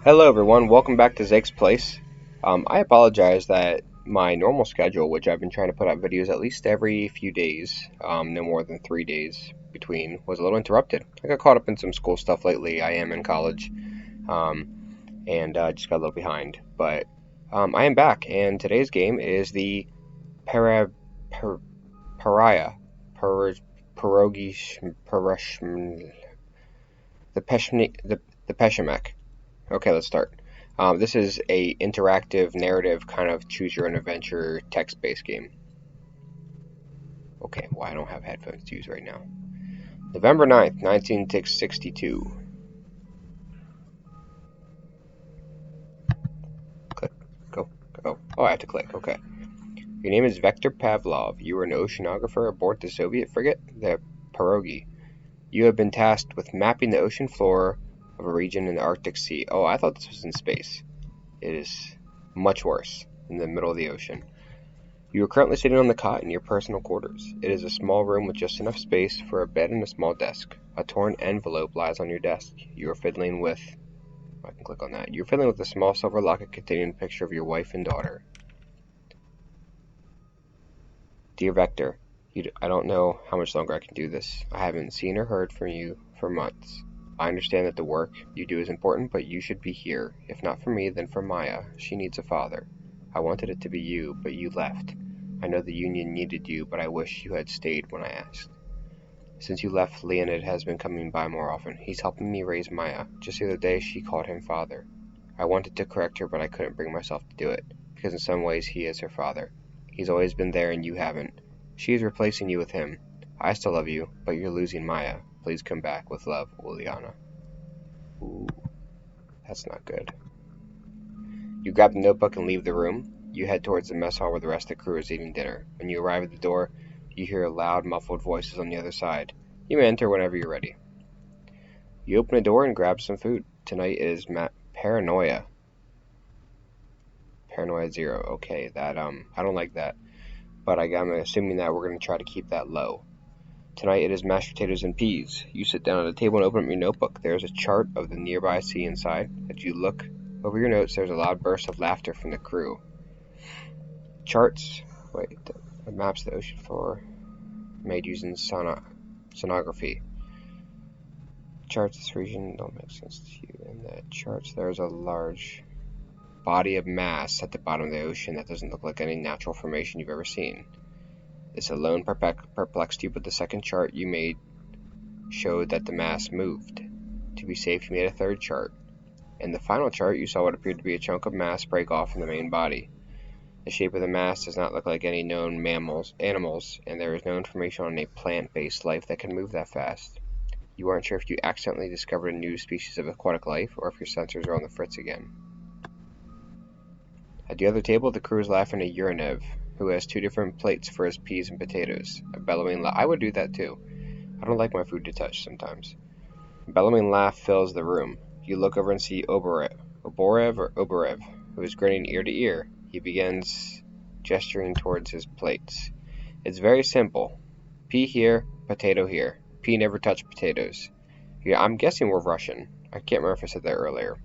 Hello everyone, welcome back to Zake's Place. I apologize that my normal schedule, which I've been trying to put out videos at least every few days, no more than 3 days between, was a little interrupted. I got caught up in some school stuff lately. I am in college, and just got a little behind. But I am back, and today's game is the para, per, Pariah, per, Pierogi, the Peshmek. Okay, let's start. This is a interactive narrative kind of choose your own adventure text-based game. Okay, well I don't have headphones to use right now. November 9th, 1962. Click. Go. Oh, I have to click. Okay. Your name is Vector Pavlov. You are an oceanographer aboard the Soviet frigate, the Pierogi. You have been tasked with mapping the ocean floor of a region in the Arctic Sea. Oh, I thought this was in space. It is much worse, in the middle of the ocean. You are currently sitting on the cot in your personal quarters. It is a small room with just enough space for a bed and a small desk. A torn envelope lies on your desk. You are fiddling with... I can click on that. You're fiddling with a small silver locket containing a picture of your wife and daughter. Dear Vector, I don't know how much longer I can do this. I haven't seen or heard from you for months. I understand that the work you do is important, but you should be here. If not for me, then for Maya. She needs a father. I wanted it to be you, but you left. I know the Union needed you, but I wish you had stayed when I asked. Since you left, Leonid has been coming by more often. He's helping me raise Maya. Just the other day, she called him father. I wanted to correct her, but I couldn't bring myself to do it, because in some ways he is her father. He's always been there and you haven't. She is replacing you with him. I still love you, but you're losing Maya. Please come back. With love, Uliana. Ooh, that's not good. You grab the notebook and leave the room. You head towards the mess hall where the rest of the crew is eating dinner. When you arrive at the door, you hear loud, muffled voices on the other side. You may enter whenever you're ready. You open a door and grab some food. Tonight is Paranoia. Paranoia 0. Okay, that, I don't like that. But I'm assuming that we're going to try to keep that low. Tonight it is mashed potatoes and peas. You sit down at a table and open up your notebook. There is a chart of the nearby sea inside. As you look over your notes, there's a loud burst of laughter from the crew. Charts, maps of the ocean floor made using sonography. Charts this region don't make sense to you. In the charts, there's a large body of mass at the bottom of the ocean that doesn't look like any natural formation you've ever seen. This alone perplexed you, but the second chart you made showed that the mass moved. To be safe, you made a third chart. In the final chart, you saw what appeared to be a chunk of mass break off from the main body. The shape of the mass does not look like any known animals, and there is no information on a plant-based life that can move that fast. You aren't sure if you accidentally discovered a new species of aquatic life, or if your sensors are on the fritz again. At the other table, the crew is laughing at Uranev, who has two different plates for his peas and potatoes. A bellowing laugh. I would do that too. I don't like my food to touch sometimes. A bellowing laugh fills the room. You look over and see Oborev, who is grinning ear to ear. He begins gesturing towards his plates. It's very simple. Pea here, potato here. Pea never touched potatoes. Yeah, I'm guessing we're Russian. I can't remember if I said that earlier.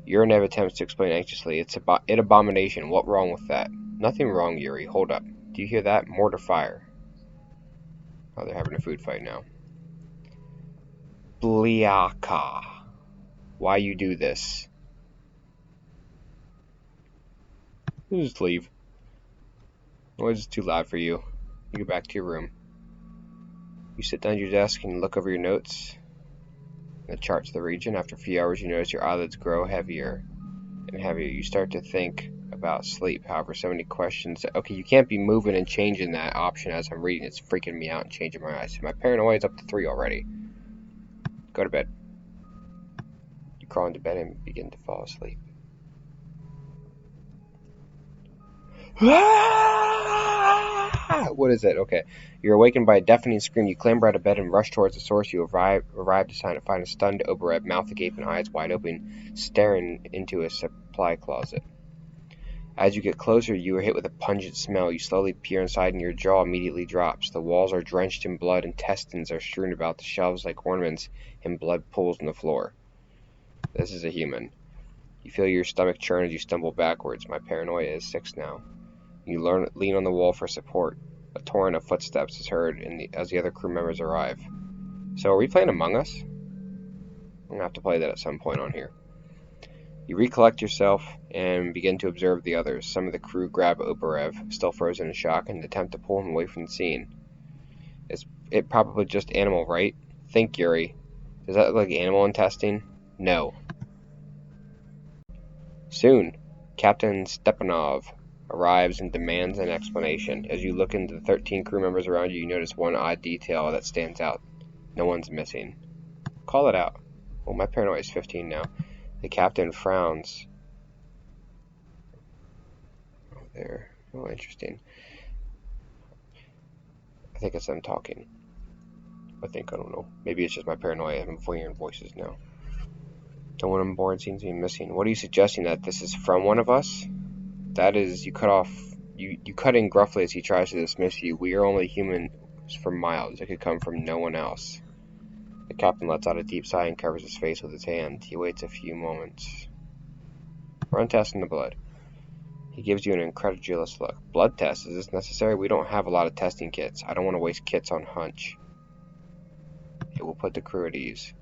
Uranev attempts to explain anxiously. It's an abomination. What wrong with that? Nothing wrong, Yuri. Hold up. Do you hear that? Mortar fire. Oh, they're having a food fight now. Bliaka. Why you do this? Just leave. Noise is too loud for you. You go back to your room. You sit down at your desk and look over your notes. The charts of the region. After a few hours, you notice your eyelids grow heavier and heavier. You start to think about sleep. However, so many questions. Okay, you can't be moving and changing that option as I'm reading. It's freaking me out and changing my eyes. My paranoia is up to 3 already. Go to bed. You crawl into bed and begin to fall asleep. What is it? Okay. You're awakened by a deafening scream. You clamber out of bed and rush towards the source. You arrive to find a stunned Oborev, mouth agape and eyes wide open, staring into a supply closet. As you get closer, you are hit with a pungent smell. You slowly peer inside and your jaw immediately drops. The walls are drenched in blood. Intestines are strewn about the shelves like ornaments, and blood pools on the floor. This is a human. You feel your stomach churn as you stumble backwards. My paranoia is 6 now. You lean on the wall for support. A torrent of footsteps is heard as the other crew members arrive. So are we playing Among Us? I'm going to have to play that at some point on here. You recollect yourself and begin to observe the others. Some of the crew grab Oberev, still frozen in shock, and attempt to pull him away from the scene. It probably just animal, right? Think, Yuri. Does that look like animal intestine? No. Soon, Captain Stepanov arrives and demands an explanation. As you look into the 13 crew members around you, you notice one odd detail that stands out. No one's missing. Call it out. Well, my paranoia is 15 now. The captain frowns. Oh, there. Oh, interesting. I think it's them talking. I don't know. Maybe it's just my paranoia. I'm hearing voices now. No one on board seems to be missing. What are you suggesting, that this is from one of us? That is, you cut in gruffly as he tries to dismiss you. We are only humans for miles. It could come from no one else. The captain lets out a deep sigh and covers his face with his hand. He waits a few moments. Run testing the blood. He gives you an incredulous look. Blood test? Is this necessary? We don't have a lot of testing kits. I don't want to waste kits on hunch. It will put the crew at ease.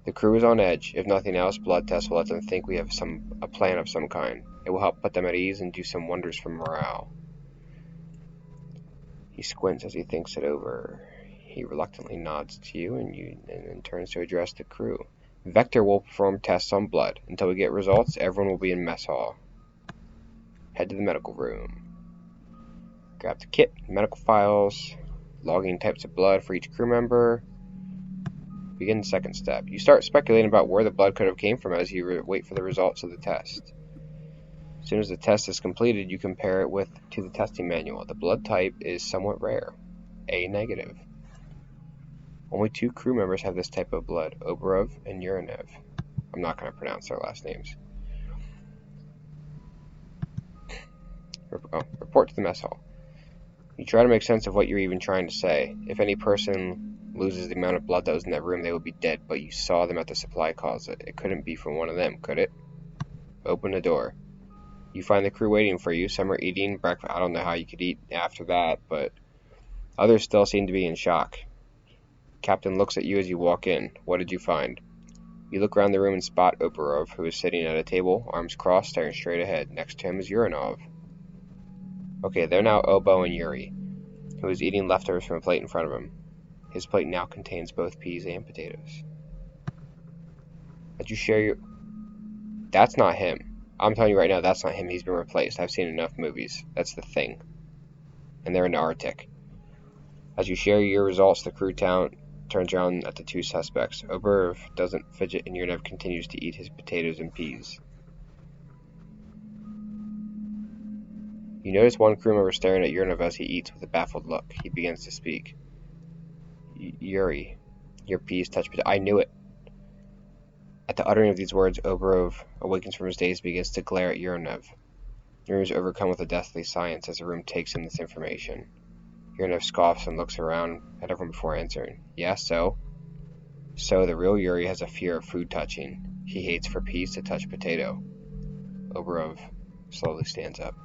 The crew is on edge. If nothing else, blood tests will let them think we have a plan of some kind. It will help put them at ease and do some wonders for morale. He squints as he thinks it over. He reluctantly nods to you and then turns to address the crew. Vector will perform tests on blood. Until we get results, everyone will be in mess hall. Head to the medical room. Grab the kit, medical files, logging types of blood for each crew member. Begin the second step. You start speculating about where the blood could have came from as you wait for the results of the test. As soon as the test is completed, you compare it to the testing manual. The blood type is somewhat rare. A negative. Only 2 crew members have this type of blood, Oberov and Urinev. I'm not going to pronounce their last names. Report to the mess hall. You try to make sense of what you're even trying to say. If any person loses the amount of blood that was in that room, they would be dead, but you saw them at the supply closet. It couldn't be from one of them, could it? Open the door. You find the crew waiting for you. Some are eating breakfast. I don't know how you could eat after that, but others still seem to be in shock. Captain looks at you as you walk in. What did you find? You look around the room and spot Oberov, who is sitting at a table, arms crossed, staring straight ahead. Next to him is Urinov. Okay, they're now Obo and Yuri, who is eating leftovers from a plate in front of him. His plate now contains both peas and potatoes. Did you share your... That's not him. I'm telling you right now, that's not him. He's been replaced. I've seen enough movies. That's the Thing. And they're in the Arctic. As you share your results, the crew turns around at the 2 suspects. Oberov doesn't fidget and Urinev continues to eat his potatoes and peas. You notice one crew member staring at Urinev as he eats with a baffled look. He begins to speak. Yuri, your peas touch potato. I knew it. At the uttering of these words, Oberov awakens from his daze and begins to glare at Urinev. Urinev is overcome with a deathly silence as the room takes in this information. Urinev scoffs and looks around at everyone before answering. Yeah, so? So, the real Yuri has a fear of food touching. He hates for peas to touch potato. Oberov slowly stands up.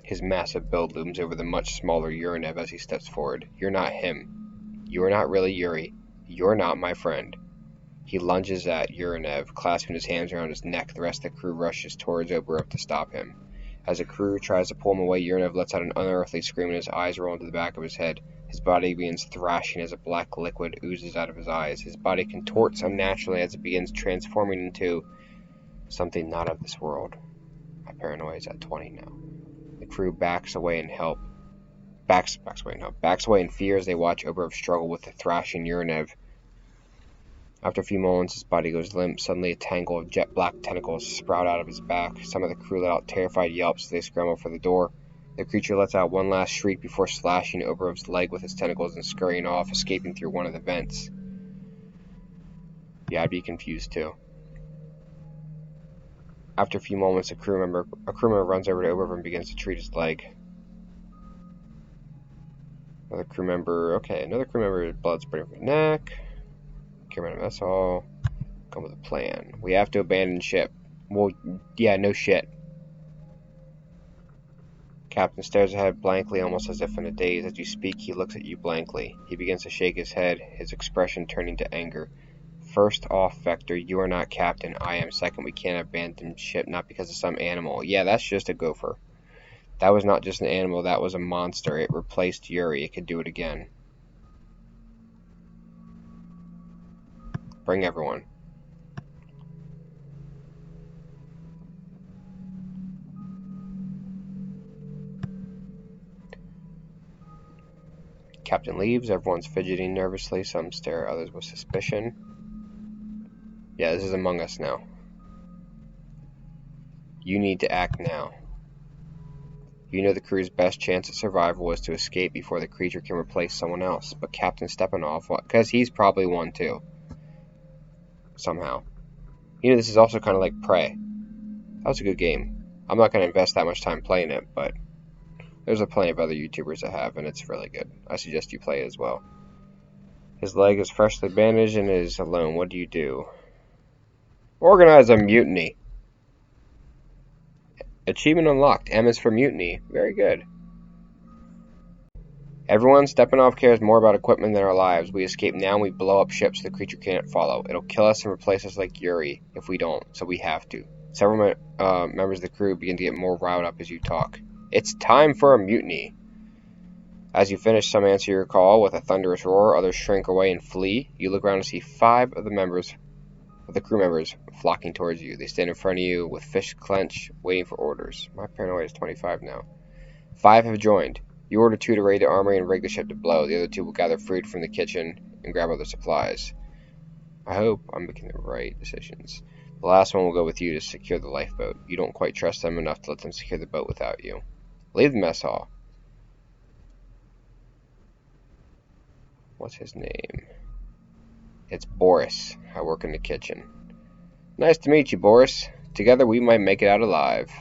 His massive build looms over the much smaller Urinev as he steps forward. You're not him. You're not really Yuri. You're not my friend. He lunges at Urinev, clasping his hands around his neck. The rest of the crew rushes towards Oberov to stop him. As the crew tries to pull him away, Urinev lets out an unearthly scream and his eyes roll into the back of his head. His body begins thrashing as a black liquid oozes out of his eyes. His body contorts unnaturally as it begins transforming into something not of this world. My paranoia is at 20 now. The crew backs away in fear as they watch Oberov struggle with the thrashing Urinev. After a few moments, his body goes limp. Suddenly, a tangle of jet black tentacles sprout out of his back. Some of the crew let out terrified yelps as they scramble for the door. The creature lets out one last shriek before slashing Oberov's leg with its tentacles and scurrying off, escaping through one of the vents. Yeah, I'd be confused too. After a few moments, a crew member runs over to Oberov and begins to treat his leg. Another crew member, blood spraying from the neck. Cameraman mess hall. Come with a plan. We have to abandon ship. Well, yeah, no shit. Captain stares ahead blankly, almost as if in a daze. As you speak, he looks at you blankly. He begins to shake his head, his expression turning to anger. First off, Vector, you are not captain. I am. Second, we can't abandon ship, not because of some animal. Yeah, that's just a gopher. That was not just an animal, that was a monster. It replaced Yuri. It could do it again. Bring everyone. Captain leaves. Everyone's fidgeting nervously. Some stare at others with suspicion. Yeah, this is among us now. You need to act now. You know the crew's best chance at survival was to escape before the creature can replace someone else. But Captain Stepanov, because he's probably one too. Somehow. You know, this is also kind of like Prey. That was a good game. I'm not going to invest that much time playing it, but there's a plenty of other YouTubers that have, and it's really good. I suggest you play it as well. His leg is freshly bandaged and is alone. What do you do? Organize a mutiny. Achievement unlocked. M is for mutiny. Very good. Everyone, Stepanov cares more about equipment than our lives. We escape now and we blow up ships the creature can't follow. It'll kill us and replace us like Yuri if we don't, so we have to. Several members of the crew begin to get more riled up as you talk. It's time for a mutiny. As you finish, some answer your call with a thunderous roar, others shrink away and flee. You look around and see 5 of the crew members flocking towards you. They stand in front of you with fists clenched, waiting for orders. My paranoia is 25 now. 5 have joined. You order 2 to raid the armory and rig the ship to blow. The other 2 will gather food from the kitchen and grab other supplies. I hope I'm making the right decisions. The last one will go with you to secure the lifeboat. You don't quite trust them enough to let them secure the boat without you. Leave the mess hall. What's his name? It's Boris. I work in the kitchen. Nice to meet you, Boris. Together we might make it out alive.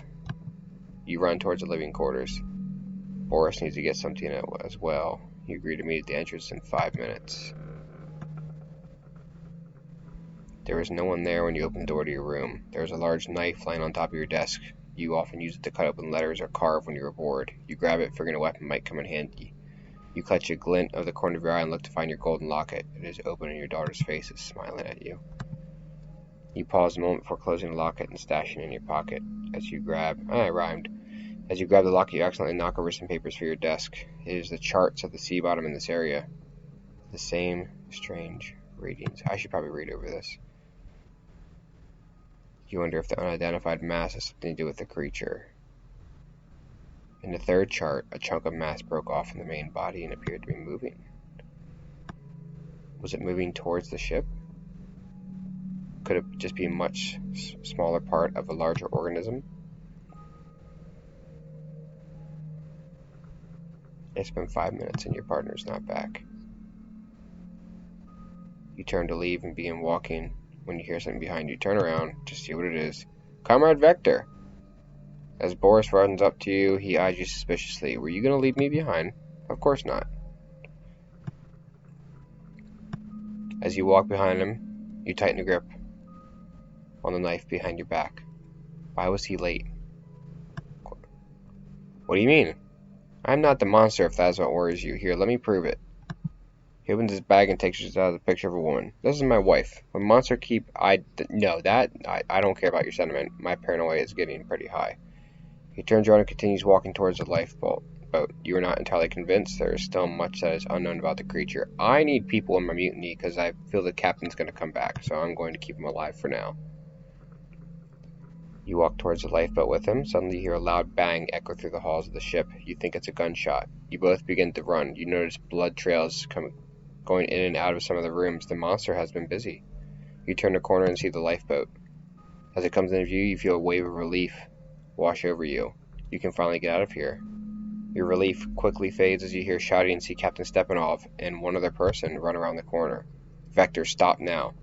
You run towards the living quarters. Boris needs to get something as well. You agree to meet at the entrance in 5 minutes. There is no one there when you open the door to your room. There is a large knife lying on top of your desk. You often use it to cut open letters or carve when you are bored. You grab it, figuring a weapon might come in handy. You catch a glint of the corner of your eye and look to find your golden locket. It is open and your daughter's face is smiling at you. You pause a moment before closing the locket and stashing it in your pocket. As you grab the locket, you accidentally knock over some papers for your desk. It is the charts of the sea bottom in this area. The same strange readings. I should probably read over this. You wonder if the unidentified mass has something to do with the creature. In the 3rd chart, a chunk of mass broke off from the main body and appeared to be moving. Was it moving towards the ship? Could it just be a much smaller part of a larger organism? It's been 5 minutes and your partner's not back. You turn to leave and begin walking when you hear something behind you. Turn around to see what it is. Comrade Vector! As Boris runs up to you, he eyes you suspiciously. Were you going to leave me behind? Of course not. As you walk behind him, you tighten the grip on the knife behind your back. Why was he late? What do you mean? I'm not the monster if that's what worries you. Here, let me prove it. He opens his bag and takes out a picture of a woman. This is my wife. When monster keep... I don't care about your sentiment. My paranoia is getting pretty high. He turns around and continues walking towards the lifeboat. You are not entirely convinced. There is still much that is unknown about the creature. I need people in my mutiny because I feel the captain's going to come back, so I'm going to keep him alive for now. You walk towards the lifeboat with him. Suddenly you hear a loud bang echo through the halls of the ship. You think it's a gunshot. You both begin to run. You notice blood trails going in and out of some of the rooms. The monster has been busy. You turn a corner and see the lifeboat. As it comes into view, you feel a wave of relief wash over you. You can finally get out of here. Your relief quickly fades as you hear shouting and see Captain Stepanov and one other person run around the corner. Vector, stop now.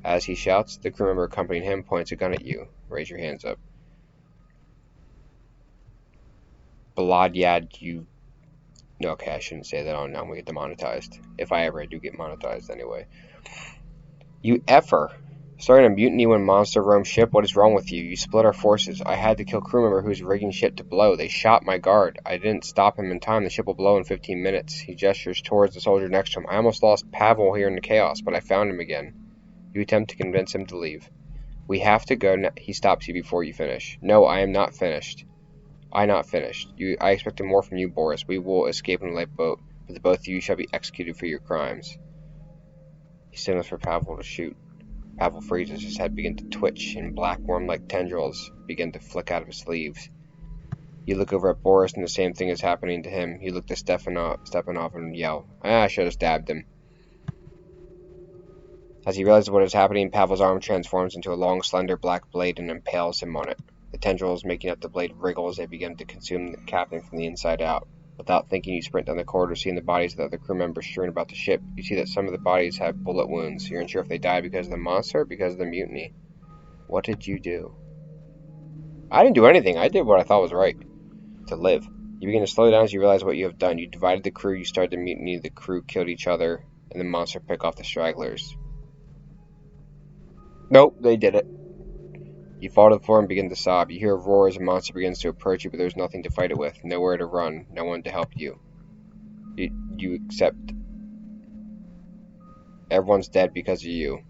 As he shouts, the crew member accompanying him points a gun at you. Raise your hands up. Bladyad, you... Okay, I shouldn't say that. Oh, no, I'm going to get demonetized. If I ever do get monetized anyway. You effer! Starting a mutiny when monster roam ship? What is wrong with you? You split our forces. I had to kill crew member who was rigging ship to blow. They shot my guard. I didn't stop him in time. The ship will blow in 15 minutes. He gestures towards the soldier next to him. I almost lost Pavel here in the chaos, but I found him again. You attempt to convince him to leave. We have to go now. He stops you before you finish. No, I am not finished. I not finished. I expected more from you, Boris. We will escape in a lifeboat, but the both of you shall be executed for your crimes. He signals for Pavel to shoot. Pavel freezes. His head begins to twitch, and black worm-like tendrils begin to flick out of his sleeves. You look over at Boris, and the same thing is happening to him. You look to Stepanov and yell, I should have stabbed him. As he realizes what is happening, Pavel's arm transforms into a long, slender black blade and impales him on it. The tendrils making up the blade wriggle as they begin to consume the captain from the inside out. Without thinking, you sprint down the corridor, seeing the bodies of the other crew members strewn about the ship. You see that some of the bodies have bullet wounds. You're unsure if they died because of the monster or because of the mutiny. What did you do? I didn't do anything. I did what I thought was right. To live. You begin to slow down as you realize what you have done. You divided the crew, you started the mutiny, the crew killed each other, and the monster picked off the stragglers. Nope, they did it. You fall to the floor and begin to sob. You hear a roar as a monster begins to approach you, but there's nothing to fight it with. Nowhere to run. No one to help you. You accept. Everyone's dead because of you.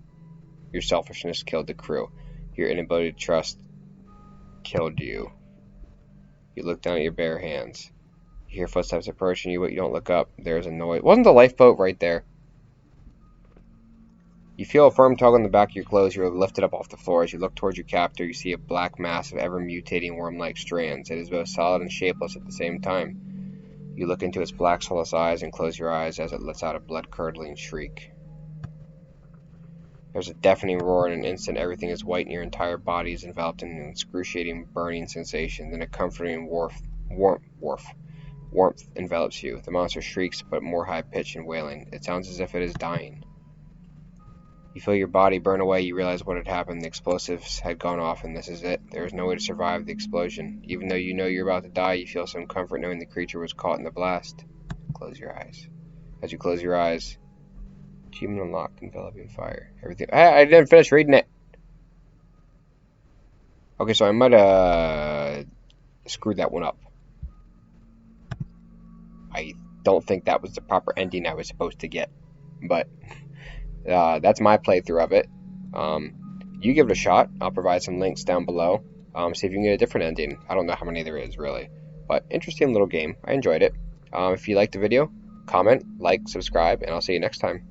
Your selfishness killed the crew. Your inability to trust killed you. You look down at your bare hands. You hear footsteps approaching you, but you don't look up. There's a noise. Wasn't the lifeboat right there? You feel a firm tug on the back of your clothes. You're lifted up off the floor. As you look towards your captor, you see a black mass of ever-mutating worm-like strands. It is both solid and shapeless at the same time. You look into its black, soulless eyes and close your eyes as it lets out a blood-curdling shriek. There's a deafening roar. In an instant, everything is white and your entire body is enveloped in an excruciating, burning sensation. Then a comforting warmth envelops you. The monster shrieks, but more high-pitched and wailing. It sounds as if it is dying. You feel your body burn away. You realize what had happened. The explosives had gone off, and this is it. There is no way to survive the explosion. Even though you know you're about to die, you feel some comfort knowing the creature was caught in the blast. Close your eyes. As you close your eyes, achievement unlocked, enveloping fire. Everything. I didn't finish reading it. Okay, so I might have screwed that one up. I don't think that was the proper ending I was supposed to get, but that's my playthrough of it. You give it a shot. I'll provide some links down below. See if you can get a different ending. I don't know how many there is, really. But interesting little game. I enjoyed it. If you liked the video, comment, like, subscribe, and I'll see you next time.